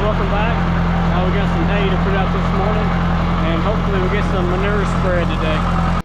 welcome back. We got some hay to put out this morning, and hopefully we'll get some manure spread today.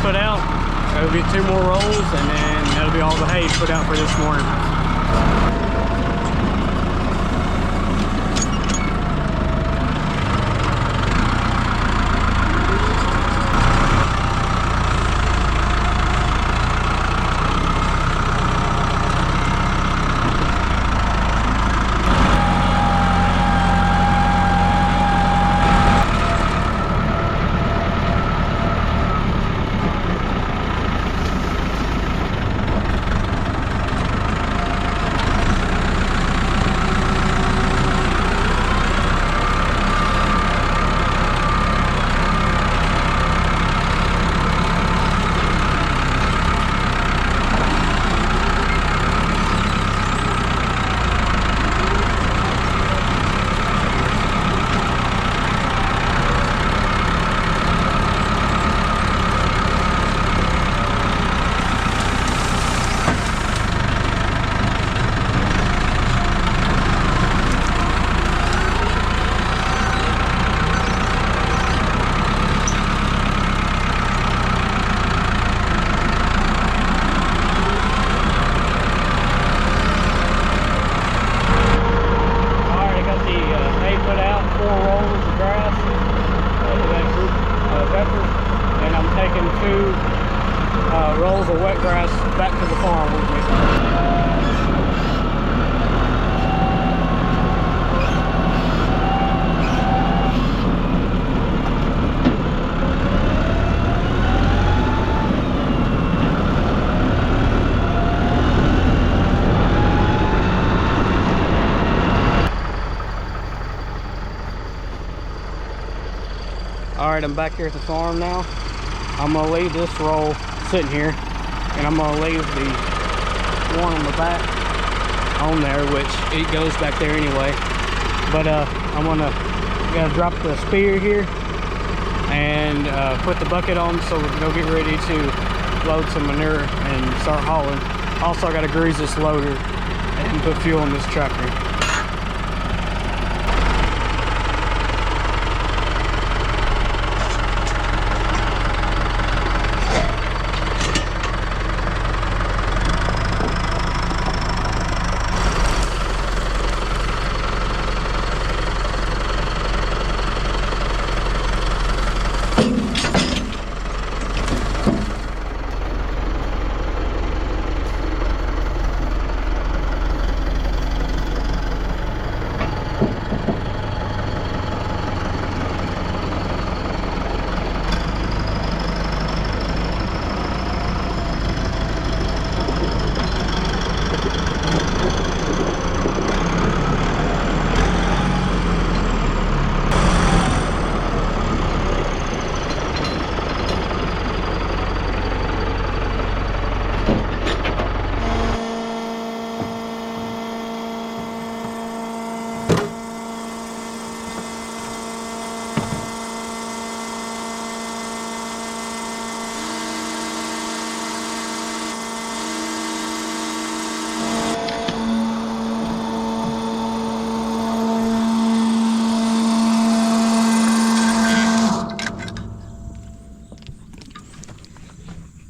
Put out. That'll be 2 more rolls, and then that'll be all the hay put out for this morning. Rolls of wet grass back to the farm with me. Alright, I'm back here at the farm now. I'm going to leave this roll sitting here, and I'm going to leave the one on the back on there, which it goes back there anyway. But I'm going to drop the spear here and put the bucket on so we can go get ready to load some manure and start hauling. Also, I got to grease this loader and put fuel in this tractor.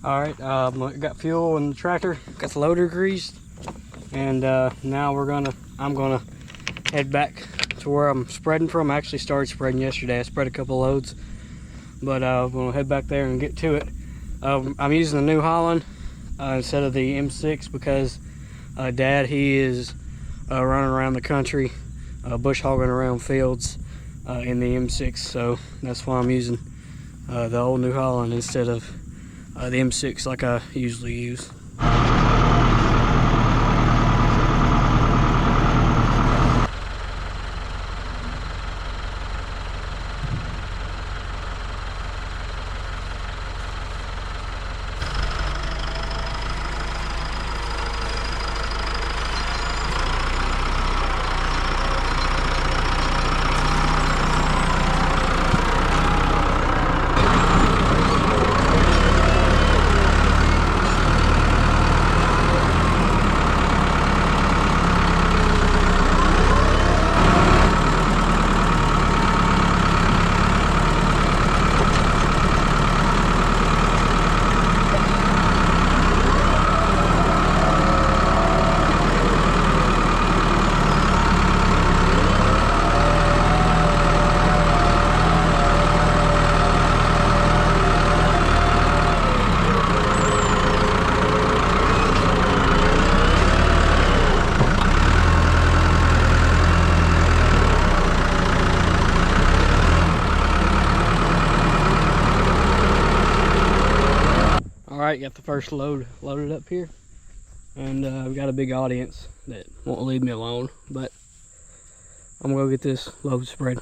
All right, got fuel in the tractor, got the loader greased, and now I'm gonna head back to where I'm spreading from. I actually started spreading yesterday. I spread a couple loads, but I'm gonna head back there and get to it. I'm using the New Holland instead of the M6 because Dad, he is running around the country, bush hogging around fields in the M6, so that's why I'm using the old New Holland instead of the M6 like I usually use. Alright, got the first load loaded up here, and we got a big audience that won't leave me alone, but I'm gonna go get this load spread.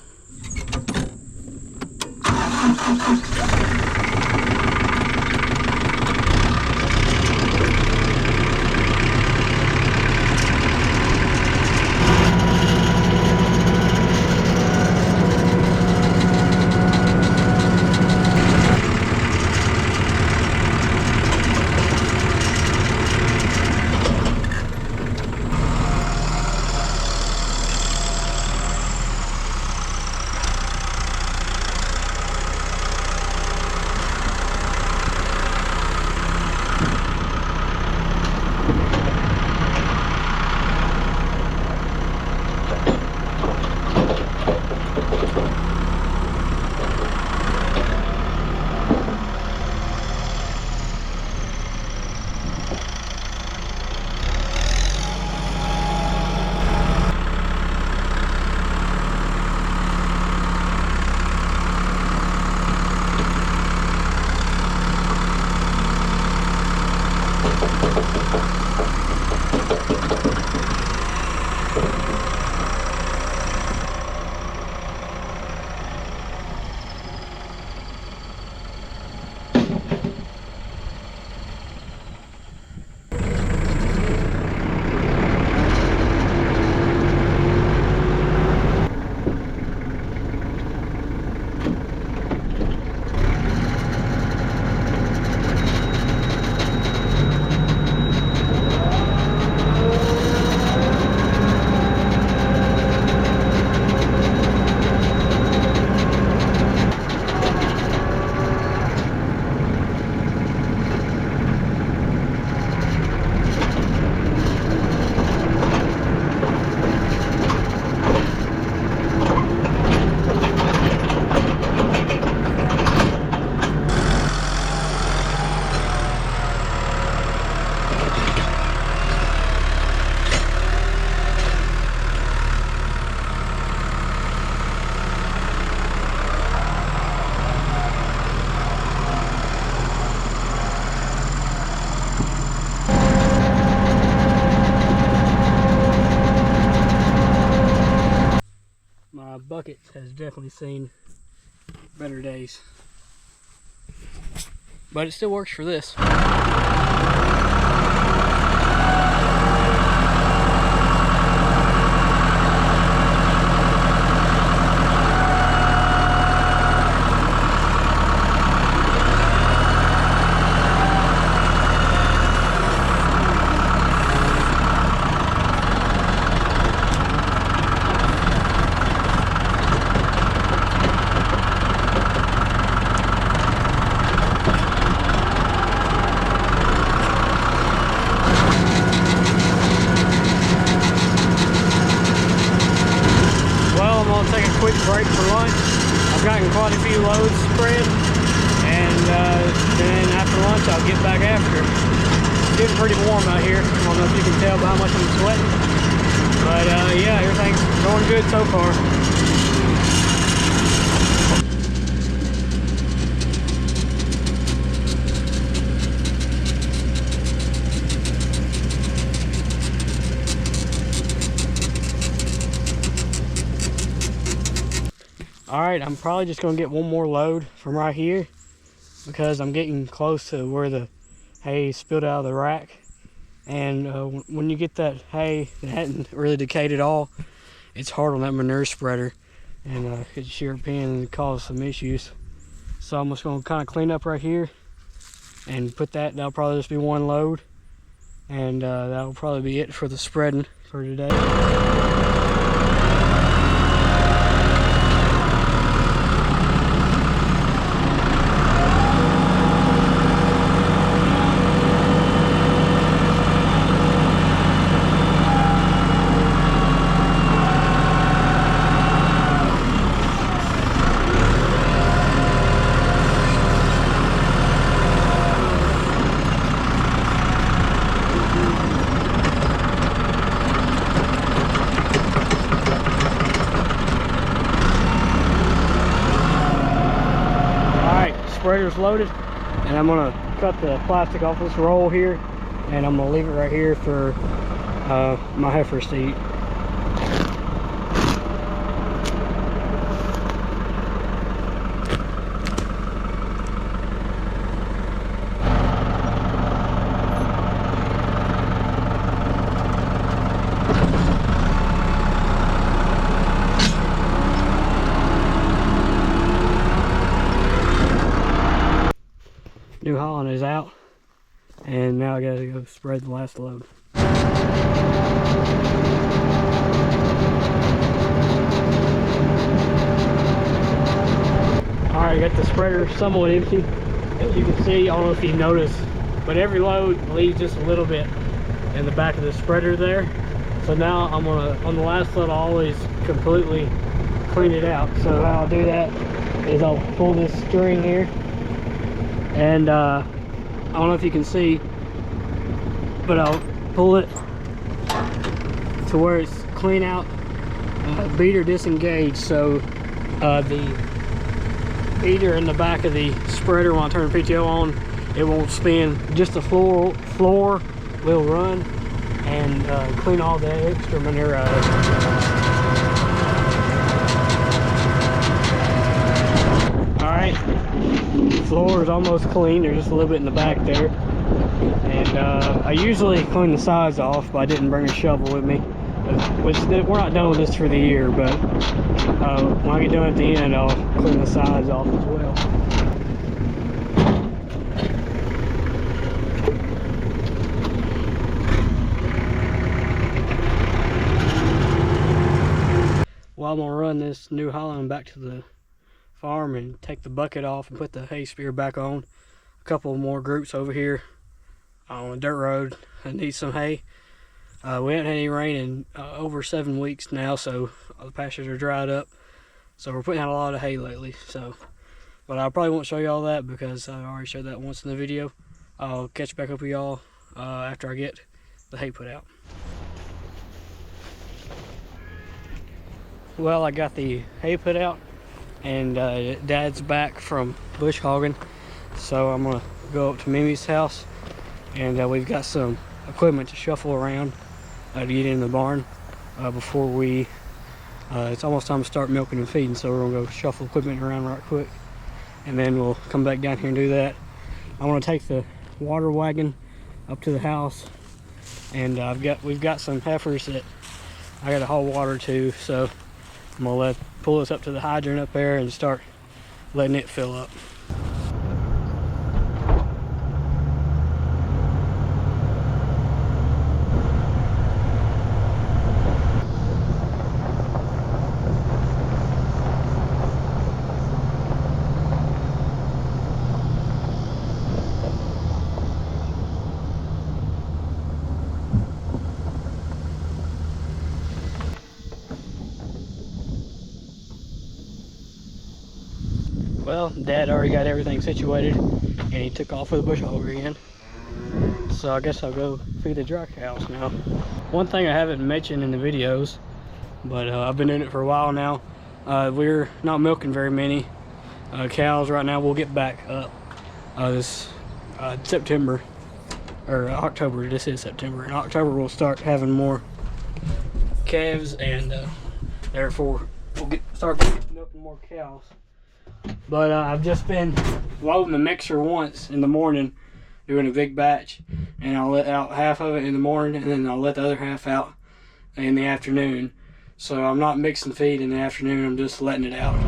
My bucket has definitely seen better days, but it still works for this. I'll get back after. It's getting pretty warm out here. I don't know if you can tell by how much I'm sweating. But yeah, everything's going good so far. Alright, I'm probably just going to get one more load from right here because I'm getting close to where the hay spilled out of the rack. And when you get that hay that hadn't really decayed at all, it's hard on that manure spreader and could shear a pin and cause some issues. So I'm just going to kind of clean up right here and put that. That'll probably just be one load, and that'll probably be it for the spreading for today. Spreader's loaded, and I'm gonna cut the plastic off this roll here, and I'm gonna leave it right here for my heifers to eat. New Holland is out, and now I gotta go spread the last load. Alright, I got the spreader somewhat empty, as you can see. I don't know if you noticed, but every load leaves just a little bit in the back of the spreader there. So now I'm gonna, on the last load, I'll always completely clean it out. So how I'll do that is I'll pull this string here, and I don't know if you can see, but I'll pull it to where it's clean out, beater disengaged, so the beater in the back of the spreader, when I turn the PTO on, it won't spin. Just the floor will run and clean all the extra manure out of it. Alright, floor is almost clean. There's just a little bit in the back there, and I usually clean the sides off, but I didn't bring a shovel with me. We're not done with this for the year, but when I get done at the end, I'll clean the sides off as well. Well, I'm gonna run this New Holland back to the farm and take the bucket off and put the hay spear back on. A couple more groups over here on a dirt road that need some hay. We haven't had any rain in over 7 weeks now, so the pastures are dried up. So we're putting out a lot of hay lately. So, but I probably won't show you all that because I already showed that once in the video. I'll catch back up with y'all after I get the hay put out. Well, I got the hay put out, and Dad's back from bush hogging, so I'm gonna go up to Mimi's house, and we've got some equipment to shuffle around to get in the barn before we it's almost time to start milking and feeding, so we're gonna go shuffle equipment around right quick, and then we'll come back down here and do that. I want to take the water wagon up to the house, and we've got some heifers that I gotta haul water to, so I'm gonna pull this up to the hydrant up there and start letting it fill up. Well, tell, Dad already got everything situated, and he took off with a bush hogger again. So I guess I'll go feed the dry cows now. One thing I haven't mentioned in the videos, but I've been doing it for a while now. We're not milking very many cows right now. We'll get back up this September, or October. This is September. In October we'll start having more calves, and therefore we'll start milking more cows. But I've just been loading the mixer once in the morning, doing a big batch, and I'll let out half of it in the morning, and then I'll let the other half out in the afternoon. So I'm not mixing feed in the afternoon, I'm just letting it out.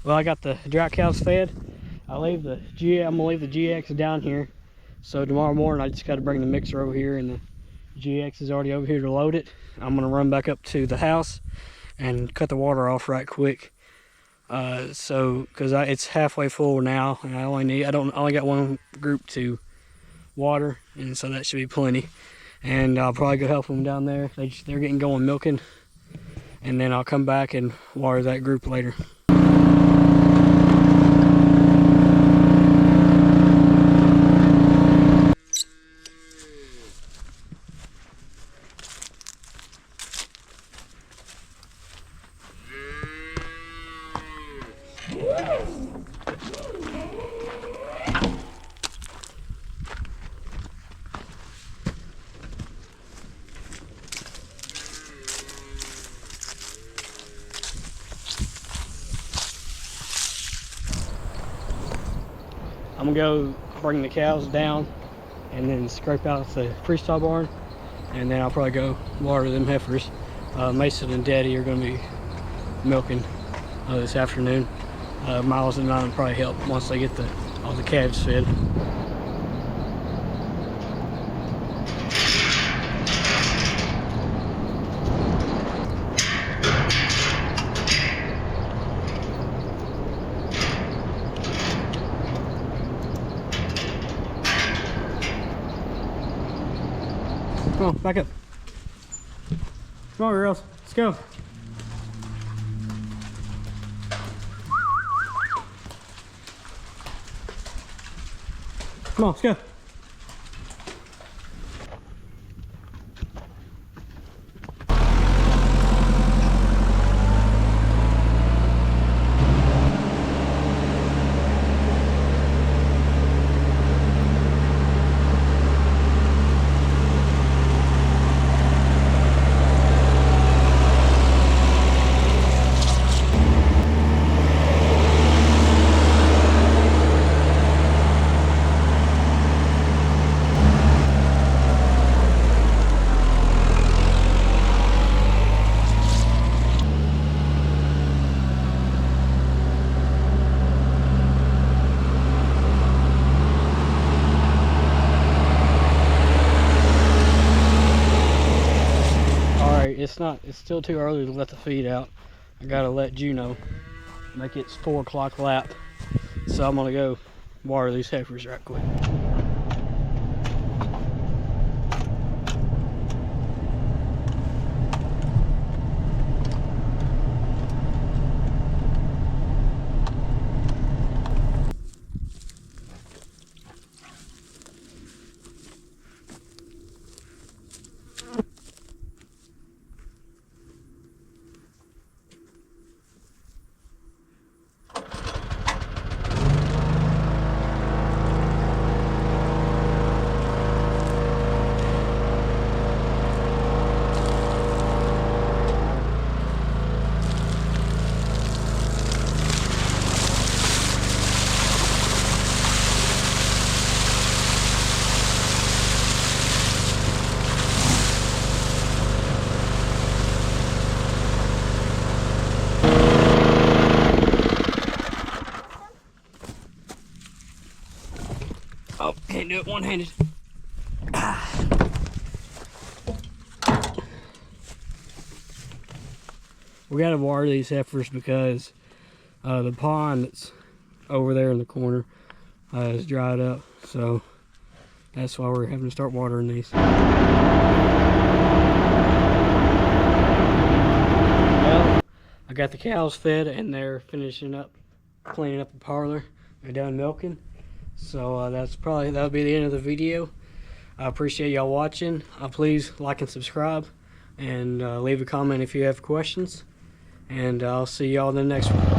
Well, I got the dry cows fed. I'm gonna leave the GX down here. So tomorrow morning I just got to bring the mixer over here, and the GX is already over here to load it. I'm gonna run back up to the house and cut the water off right quick. Because it's halfway full now, and I only got one group to water, and so that should be plenty. And I'll probably go help them down there. They're getting going milking, and then I'll come back and water that group later. I'm gonna go bring the cows down and then scrape out the freestyle barn, and then I'll probably go water them heifers. Mason and Daddy are gonna be milking this afternoon. Miles and I will probably help once they get all the calves fed. Come on, back up. Come on, girls. Let's go. Come on, let's go. It's still too early to let the feed out. I gotta let Juno make its 4 o'clock lap. So I'm gonna go water these heifers right quick. Oh, can't do it one-handed. We gotta water these heifers because the pond that's over there in the corner is dried up, so that's why we're having to start watering these. Well, I got the cows fed and they're finishing up cleaning up the parlor. They're done milking, so that'll be the end of the video. I appreciate y'all watching. Please like and subscribe, and leave a comment if you have questions, and I'll see y'all in the next one.